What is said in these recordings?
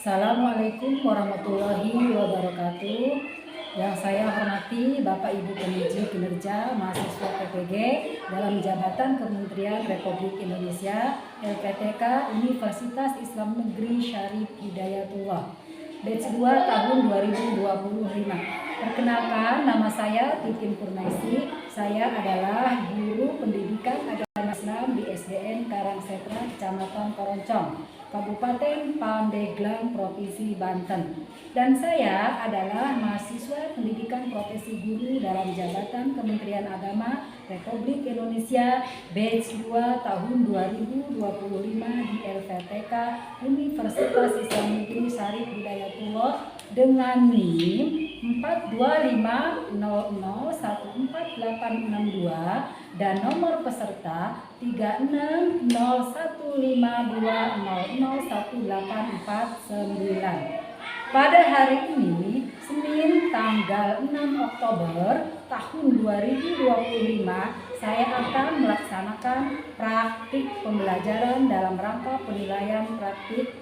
Assalamualaikum warahmatullahi wabarakatuh. Yang saya hormati Bapak Ibu Penguji Kinerja Mahasiswa PPG dalam Jabatan Kementerian Republik Indonesia LPTK Universitas Islam Negeri Syarif Hidayatullah Batch 2 tahun 2025. Perkenalkan, nama saya Titin Purnaisi. Saya adalah guru pendidikan agama Islam di SDN Karangsetra, Kecamatan Koroncong, Kabupaten Pandeglang, Provinsi Banten. Dan saya adalah mahasiswa pendidikan profesi guru dalam Jabatan Kementerian Agama Republik Indonesia Batch 2 tahun 2025 di LPTK Universitas Islam Negeri Syarif Hidayatullah dengan NIM 42500148862 dan nomor peserta 360152001849. Pada hari ini, Senin tanggal 6 Oktober tahun 2025, saya akan melaksanakan praktik pembelajaran dalam rangka penilaian praktik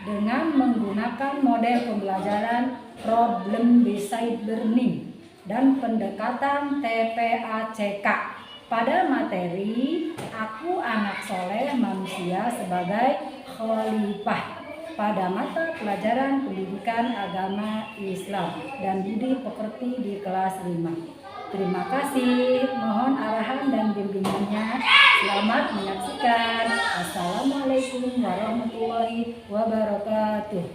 dengan menggunakan model pembelajaran problem based learning dan pendekatan TPACK pada materi Aku Anak Soleh Manusia sebagai Khalifah pada mata pelajaran pendidikan agama Islam dan budi pekerti di kelas 5. Terima kasih, mohon arahan dan bimbingannya. Selamat menyaksikan. Assalamualaikum warahmatullahi wabarakatuh.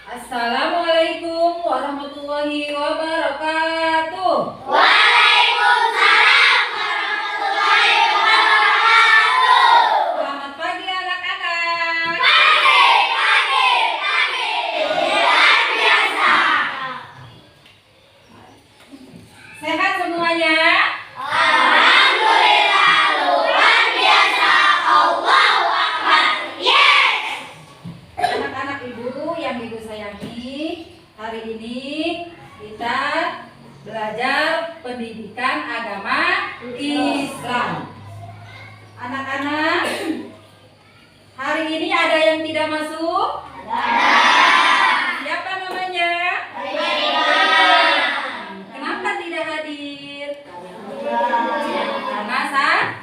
Assalamualaikum warahmatullahi wabarakatuh. Waalaikumsalam warahmatullahi wabarakatuh. Selamat pagi anak-anak. Pagi. Luar biasa. Sehat semuanya? Alhamdulillah luar biasa. Allahu Akbar. Yes. Anak-anak ibu yang ibu sayangi, hari ini kita belajar pendidikan agama Islam. Anak-anak, hari ini ada yang tidak masuk? Siapa namanya? Kenapa tidak hadir? Karena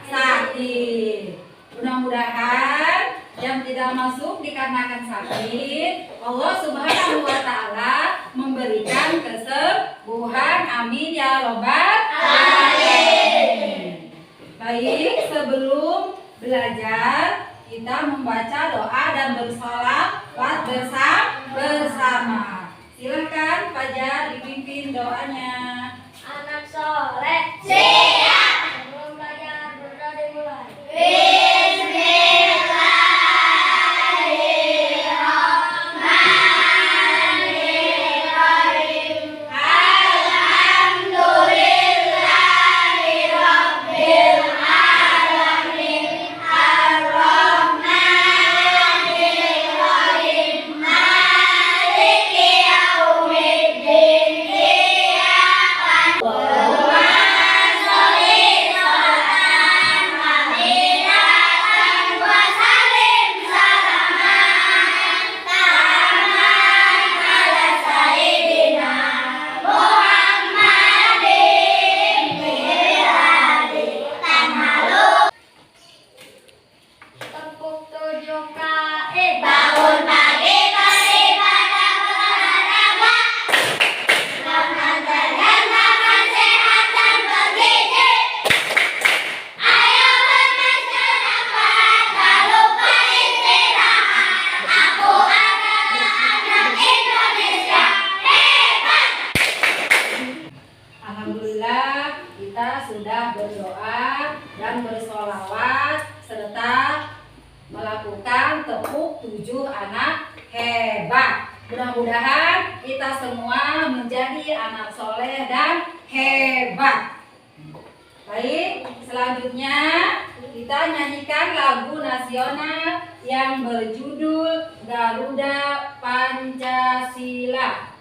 sakit. Mudah-mudahan yang tidak masuk dikarenakan sakit, Allah Subhanahu wa Ta'ala memberikan kesembuhan. Amin ya robbal alamin. Baik, sebelum belajar kita membaca doa dan bersolawat bersama. Silakan Fajar dipimpin doanya. Anak soleh siap. Sebelum belajar berdoa dimulai. Bismillahirrahmanirrahim. berdoa dan bersolawat serta melakukan tepuk 7 anak hebat. Mudah-mudahan kita semua menjadi anak soleh dan hebat. Baik, selanjutnya kita nyanyikan lagu nasional yang berjudul Garuda Pancasila.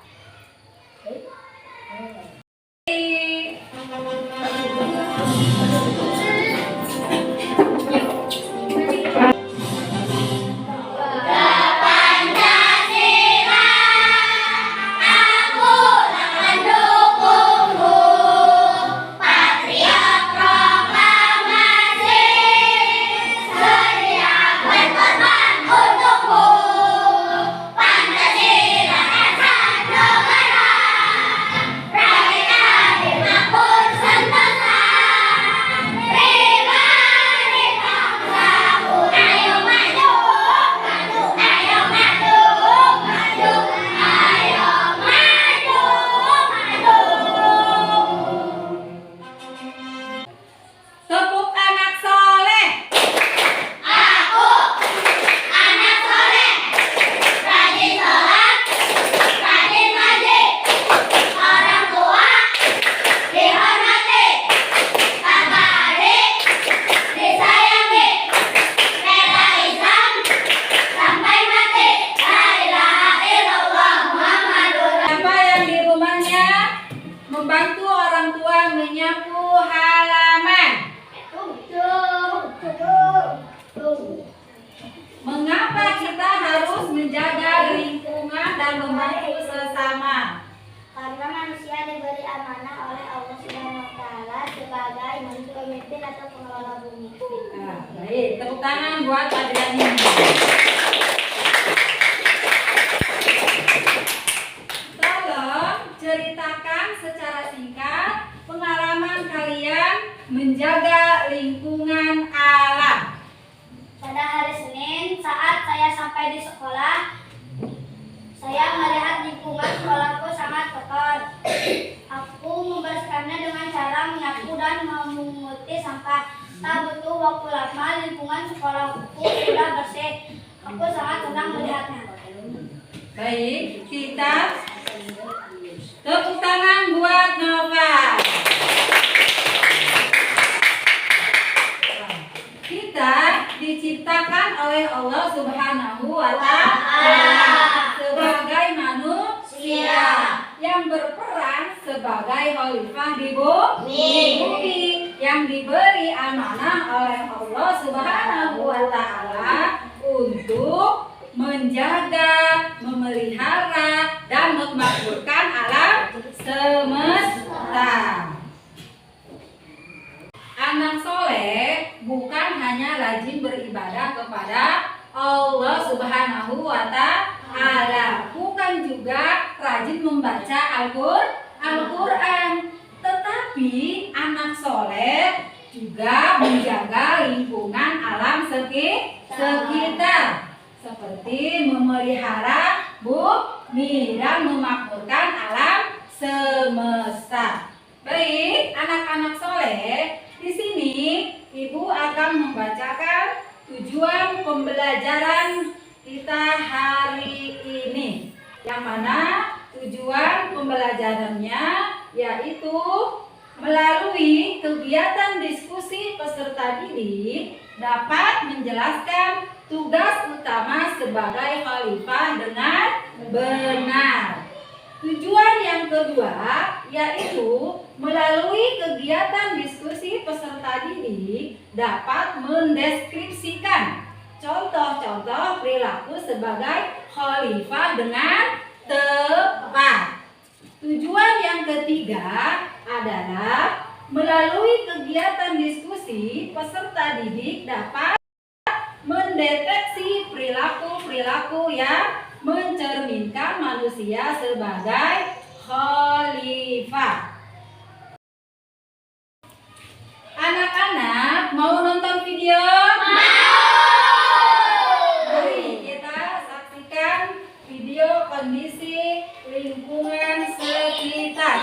Tepuk anak soleh. Aku anak soleh, rajin sholat, rajin ngaji, orang tua dihormati, kakak adik disayangi, rela Islam sampai mati. La ilaha illallah Muhammadur Siapa yang di rumahnya membantu orang tua menyapu halaman? Mengapa kita harus menjaga lingkungan dan membantu sesama? Karena manusia diberi amanah oleh Allah Subhanahu wa taala sebagai pemimpin atau pengelola bumi. Nah, baik, tepuk tangan buat Adrian ini. Tolong ceritakan secara singkat pengalaman kalian menjaga lingkungan alam. Pada hari Senin, saat saya sampai di sekolah, saya melihat lingkungan sekolahku sangat kotor. Aku membersihkannya dengan cara menyapu dan memunguti sampah. Tak butuh waktu lama, lingkungan sekolahku sudah bersih. Aku sangat senang melihatnya. Baik, kita tepuk tangan buat Nova. Kita diciptakan oleh Allah Subhanahu wa taala sebagai manusia yang berperan sebagai khalifah di bumi, yang diberi amanah oleh Allah Subhanahu wa taala untuk menjaga, memelihara dan memakmurkan alam semesta. Anak soleh bukan hanya rajin beribadah kepada Allah Subhanahu wa taala, bukan juga rajin membaca Al-Qur'an, tetapi anak soleh juga menjaga lingkungan alam sekitar, seperti memelihara bumi dan memakmurkan alam semesta. Baik, anak-anak soleh, di sini Ibu akan membacakan tujuan pembelajaran kita hari ini. Yang mana tujuan pembelajarannya yaitu melalui kegiatan diskusi peserta didik dapat menjelaskan tugas utama sebagai khalifah dengan benar. Tujuan yang kedua yaitu melalui kegiatan diskusi peserta didik dapat mendeskripsikan contoh-contoh perilaku sebagai khalifah dengan tepat. Tujuan yang ketiga adalah melalui kegiatan diskusi peserta didik dapat mendeteksi perilaku-perilaku yang mencerminkan manusia sebagai khalifah. Anak-anak mau nonton video? Mari kita saksikan video kondisi lingkungan sekitar.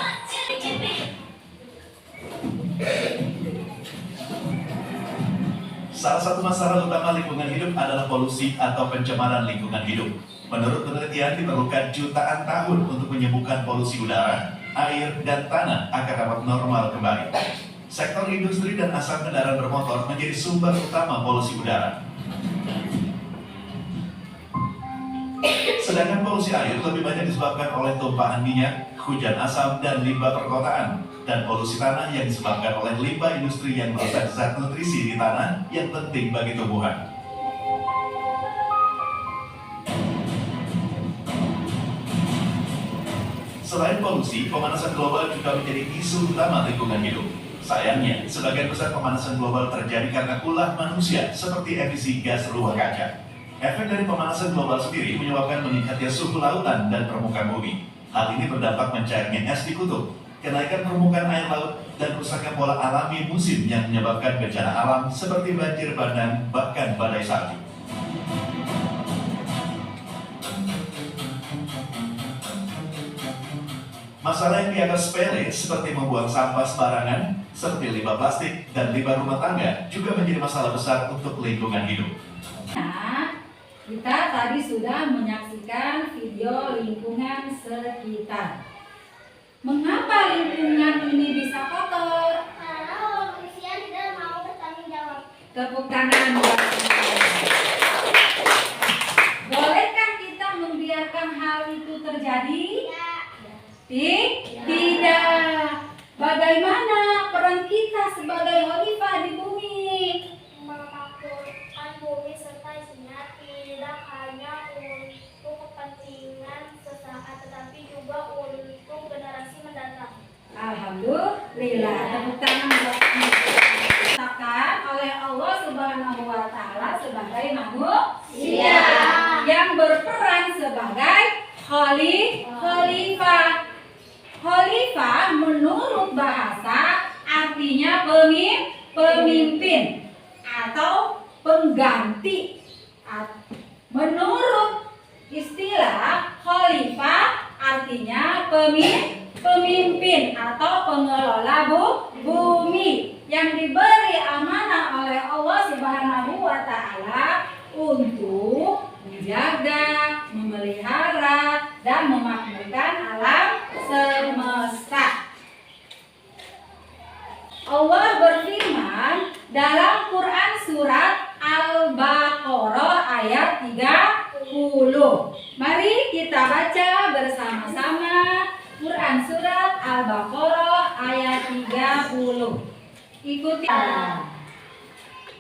Salah satu masalah utama lingkungan hidup adalah polusi atau pencemaran lingkungan hidup. Menurut penelitian, diperlukan jutaan tahun untuk menyembuhkan polusi udara, air, dan tanah agar dapat normal kembali. Sektor industri dan asap kendaraan bermotor menjadi sumber utama polusi udara. Sedangkan polusi air lebih banyak disebabkan oleh tumpahan minyak, hujan asam, dan limbah perkotaan. Dan polusi tanah yang disebabkan oleh limbah industri yang merusak zat nutrisi di tanah yang penting bagi tumbuhan. Selain polusi, pemanasan global juga menjadi isu utama lingkungan hidup. Sayangnya, sebagian besar pemanasan global terjadi karena ulah manusia seperti emisi gas rumah kaca. Efek dari pemanasan global sendiri menyebabkan meningkatnya suhu lautan dan permukaan bumi. Hal ini berdampak mencairnya es di kutub, kenaikan permukaan air laut, dan rusaknya pola alami musim yang menyebabkan bencana alam seperti banjir bandang, bahkan badai salju. Masalah yang dianggap sepele seperti membuang sampah sembarangan, seperti limbah plastik dan limbah rumah tangga juga menjadi masalah besar untuk lingkungan hidup. Nah, kita tadi sudah menyaksikan video lingkungan sekitar. Mengapa lingkungan ini bisa kotor? Karena manusia tidak mau bertanggung jawab. Tepuk tangan buat saya. Bolehkah kita membiarkan hal itu terjadi? Tidak. Bagaimana peran kita sebagai khalifah di bumi? Memakmurkan bumi serta isinya tidak hanya untuk kepentingan sesaat, tetapi juga untuk generasi mendatang. Alhamdulillah. Tepuk tangan buat kita. Oleh Allah Subhanahu wa Ta'ala sebagai manusia yang berperan sebagai khalifah. Khalifah menurut bahasa artinya pemimpin atau pengganti. Menurut istilah khalifah artinya pemimpin atau pengelola bumi yang diberi amanah oleh Allah Subhanahu wa Ta'ala untuk menjaga, memelihara, dan memakmurkan alam semesta. Allah berfirman dalam Quran surat Al-Baqarah ayat 30. Mari kita baca bersama-sama Quran surat Al-Baqarah ayat 30. Ikuti.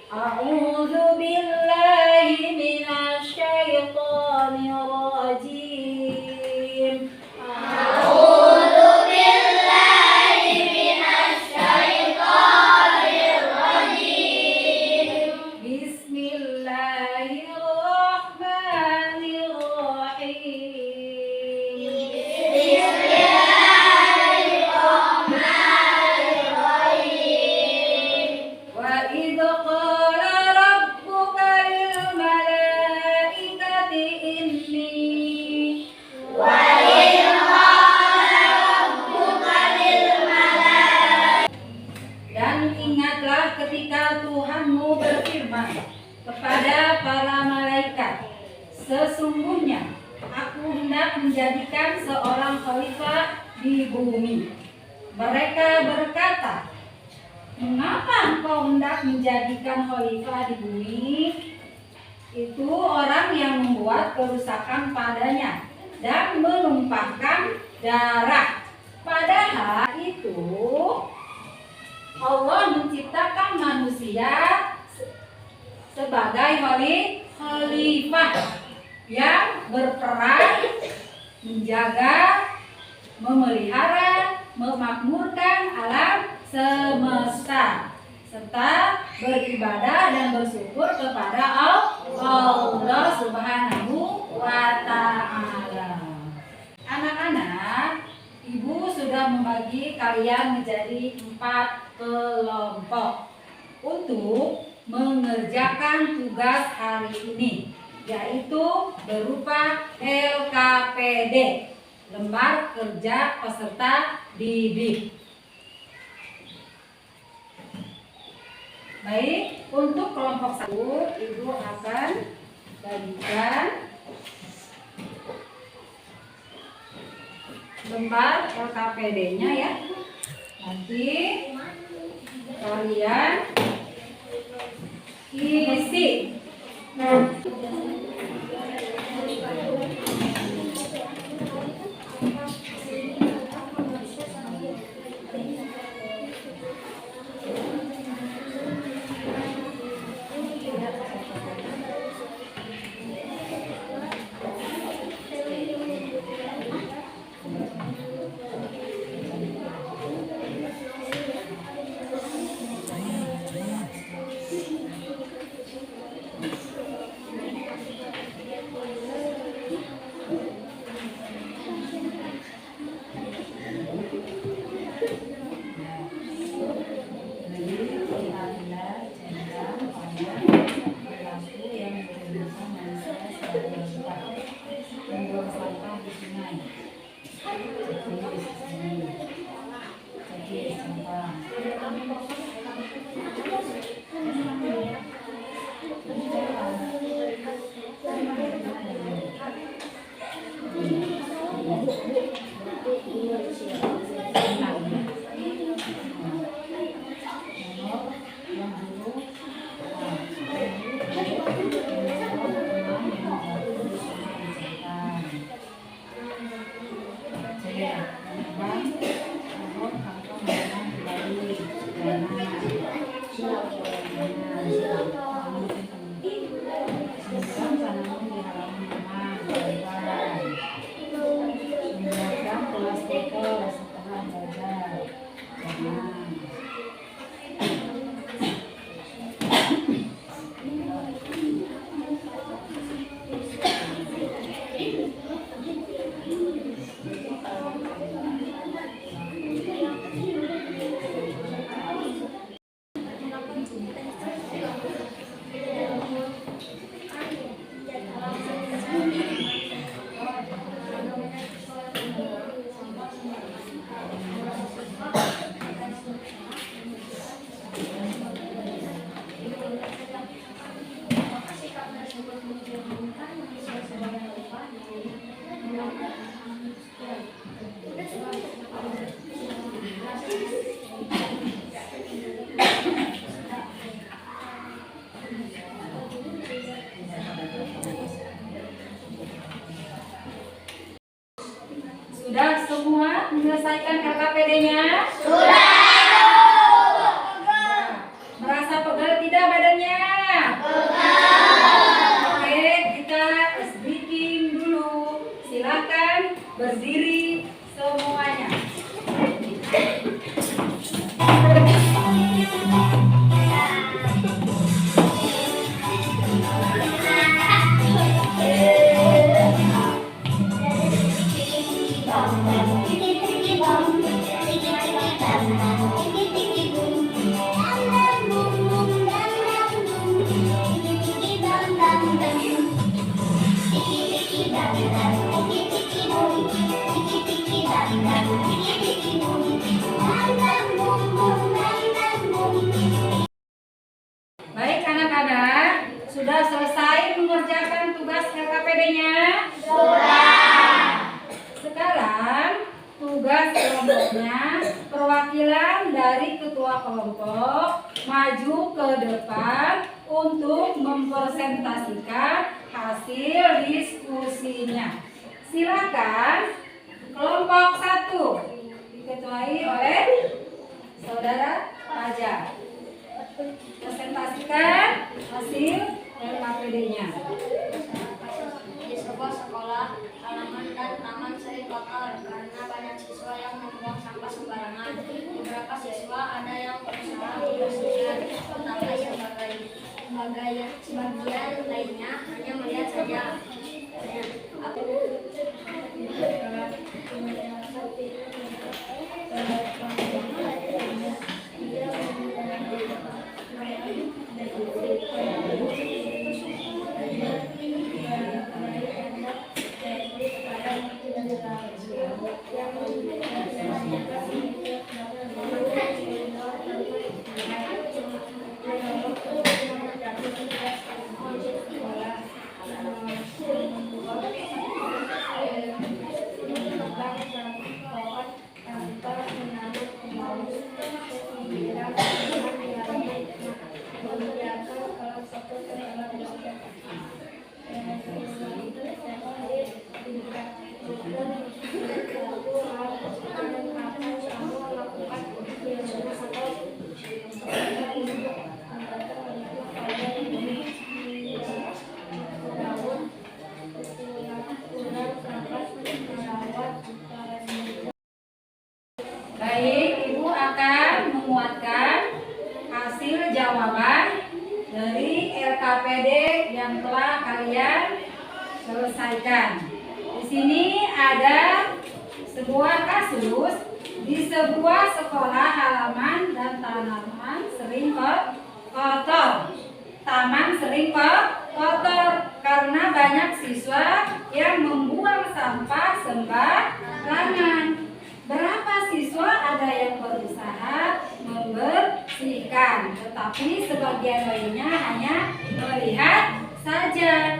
A'udzu billahi minasy syaithanir rajim. A'udzu billahi minasy syaithanir rajim. Bismillahirrahmanirrahim. Wa idh qala rabbuka lil malaikati inni Dan ingatlah ketika Tuhanmu berfirman kepada para malaikat, sesungguhnya aku hendak menjadikan seorang khalifah di bumi. Mereka berkata, mengapa engkau hendak menjadikan khalifah di bumi? Itu orang yang membuat kerusakan padanya dan menumpahkan darah. Padahal itu Allah menciptakan manusia sebagai khalifah yang berperan menjaga, memelihara, memakmurkan alam semesta serta beribadah dan bersyukur kepada Allah Subhanahu wa Ta'ala. Anak-anak, Ibu sudah membagi kalian menjadi 4 kelompok untuk mengerjakan tugas hari ini, yaitu berupa LKPD, lembar kerja peserta didik. Baik, untuk kelompok 1 Ibu akan bagikan lembar LKPD-nya ya. Nanti kalian isi. Sudah semua menyelesaikan LKPD-nya? Sudah. Merasa pegal tidak badannya? Oke, kita speaking dulu. Silakan berdiri semuanya. Baik anak-anak, sudah selesai mengerjakan tugas LKPD-nya? Sudah. Sekarang tugas kelompoknya, perwakilan dari ketua kelompok maju ke depan untuk mempresentasikan hasil diskusinya. Silakan kelompok 1 diketuai oleh Saudara Fajar. Presentasikan hasil LKPD-nya. Di sebuah sekolah, halaman dan taman sering kotor karena banyak siswa yang membuang sampah sembarangan. Beberapa siswa ada yang berusaha membersihkan, tetapi sebagian lainnya hanya melihat saja. KPD yang telah kalian selesaikan. Di sini ada sebuah kasus di sebuah sekolah halaman dan tanaman sering kotor. Taman sering kotor karena banyak siswa yang membuang sampah sembarangan. Berapa siswa ada yang berusaha membersihkan, tetapi sebagian lainnya hanya melihat saja.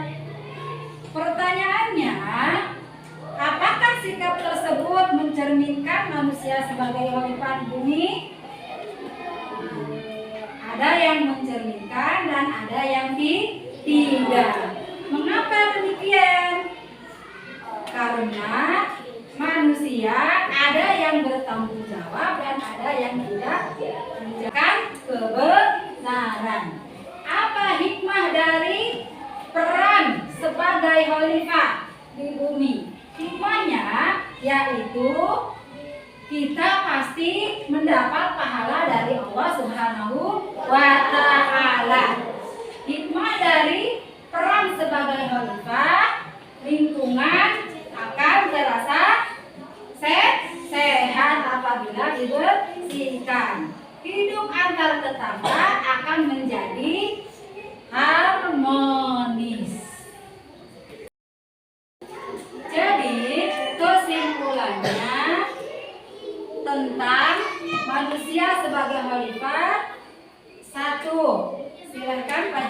Pertanyaannya, apakah sikap tersebut mencerminkan manusia sebagai khalifah bumi? Ada yang mencerminkan dan ada yang tidak. Mengapa demikian? Karena manusia ada yang bertanggung jawab dan ada yang tidak menjalankan kebenaran. Apa hikmah dari peran sebagai khalifah di bumi? Hikmahnya yaitu kita pasti mendapat pahala dari Allah Subhanahu wa Ta'ala. Hikmah dari peran sebagai khalifah, lingkungan akan terasa sehat apabila dibersihkan. Hidup antar tetangga akan menjadi harmonis. Jadi kesimpulannya tentang manusia sebagai khalifah, 1. Silakan Pak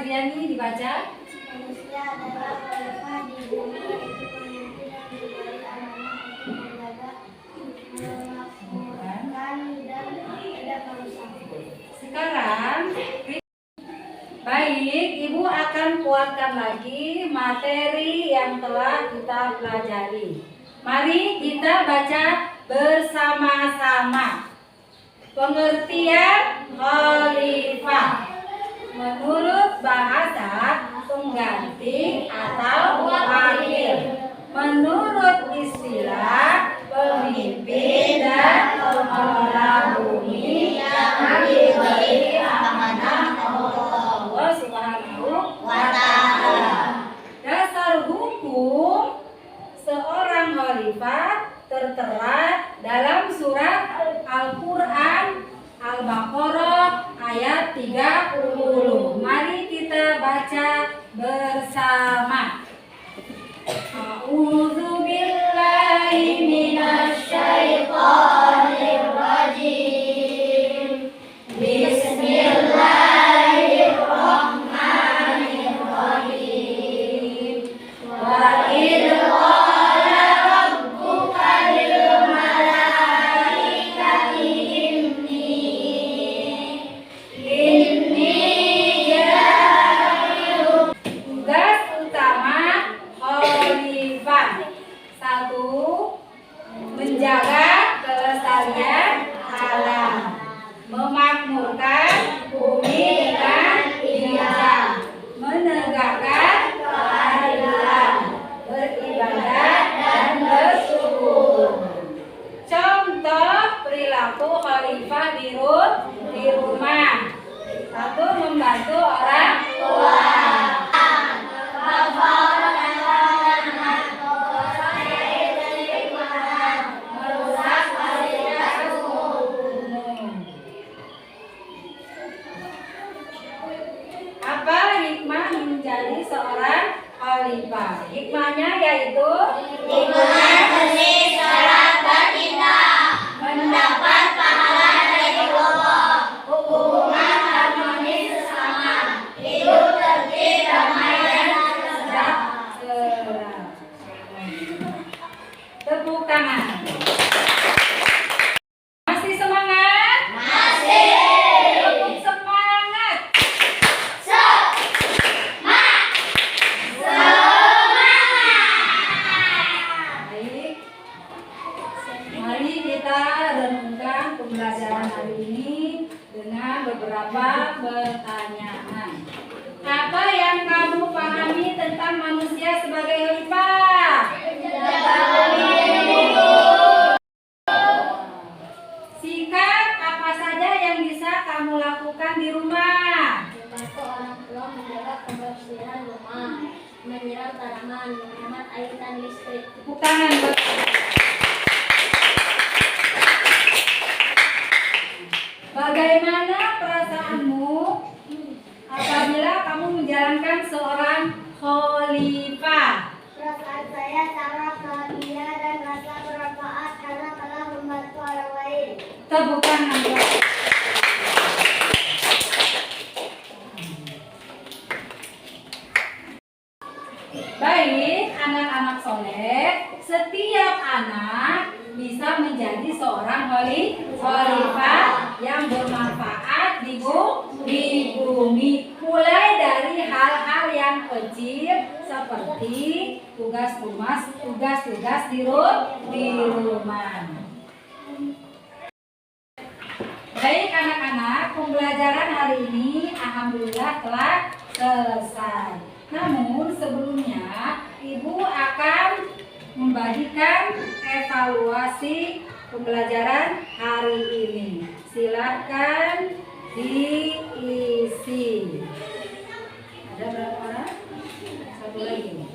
Jriani dibaca. Manusia adalah khalifah di bumi, yaitu pemimpin yang diberi amanah untuk menjaga, memakmurkan, dan tidak merusak. Sekarang baik, Ibu akan kuatkan lagi materi yang telah kita pelajari. Mari kita baca bersama-sama. Pengertian khalifah menurut bahasa pengganti atau wakil, menurut istilah pemimpin dan pengelola bumi yang diberi amanah Allah Subhanahu wa Ta'ala. Dasar hukum seorang khalifah tertera dalam surat Al-Quran Al-Baqarah ayat 30. Mari kita baca bersama. A'udzu billahi minasy syaithanir rajim. Bismillahirrahmanirrahim. Wa idh qala rabbuka lil malaikati inni ja'ilun. Tugas utama khalifah: 1. Menjaga kelestarian alam, memakmurkan bumi dengan bijak, menegakkan keadilan, beribadah dan bersyukur. Contoh perilaku khalifah di rumah: 1. Membantu orang tua. Merusak fasilitas umum. Apa hikmah menjadi seorang khalifah? Hikmahnya yaitu Lingkungan bersih secara bertindak, mendapat pahala dari Allah, hubungan harmonis sesama, hidup tertib, damai dan sejahtera. Tepuk tangan. Masih semangat? masih Tepuk semangat. Baik. Mari kita renungkan pembelajaran hari ini dengan beberapa pertanyaan. Apa yang kamu pahami tentang manusia sebagai khalifah? Sikap apa saja yang bisa kamu lakukan di rumah? Membantu orang menyiram tanaman, menghemat air dan listrik. Tepuk tangan buat. Bagaimana perasaanmu apabila kamu menjalankan seorang khalifah? Perasaan saya sangat bahagia dan rasa bermanfaat karena telah membantu orang lain. Tepuk tangan buat. Baik, anak-anak soleh, setiap anak bisa menjadi seorang khalifah yang bermanfaat di bumi. Mulai dari hal-hal yang kecil seperti tugas-tugas di rumah. Baik anak-anak, pembelajaran hari ini alhamdulillah telah selesai. Namun sebelumnya Ibu akan membagikan evaluasi pembelajaran hari ini. Silakan diisi. Ada berapa orang? Satu lagi.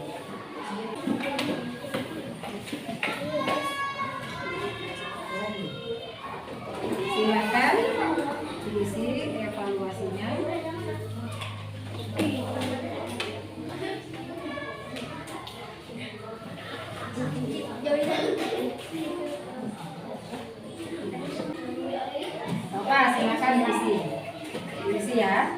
Silakan diisi evaluasinya. Bapak silakan diisi ya.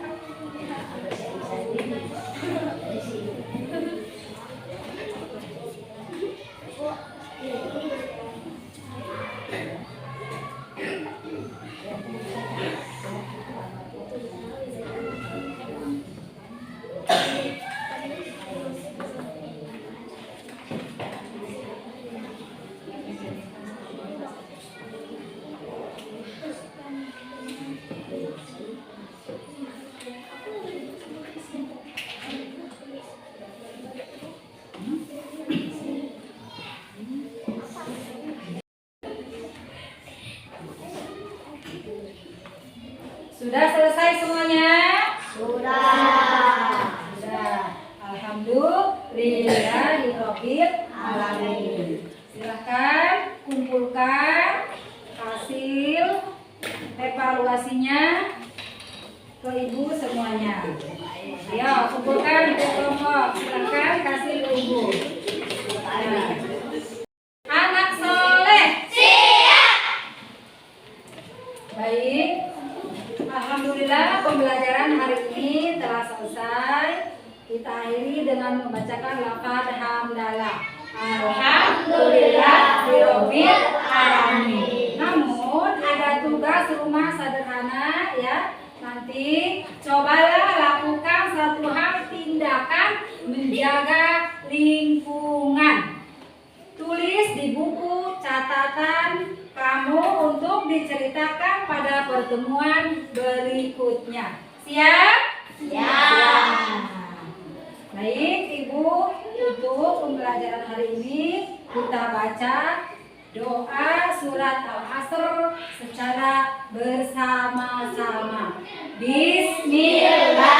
Sudah selesai semuanya? Sudah. Alhamdulillahirabbil alamin. Silakan kumpulkan hasil evaluasinya ke Ibu semuanya. Ayo kumpulkan di kelompok. Silakan kasih ke Ibu. Anak soleh. Siap. Baik. Alhamdulillah pembelajaran hari ini telah selesai. Kita akhiri dengan membacakan lafaz hamdalah. Alhamdulillahirabbil alamin. Namun ada tugas rumah sederhana ya. Nanti cobalah lakukan satu hal tindakan menjaga lingkungan. Tulis di buku catatan kamu untuk diceritakan pada pertemuan berikutnya. Siap? Siap. Baik, Ibu, untuk pembelajaran hari ini kita baca doa surat Al-Asr secara bersama-sama. Bismillah.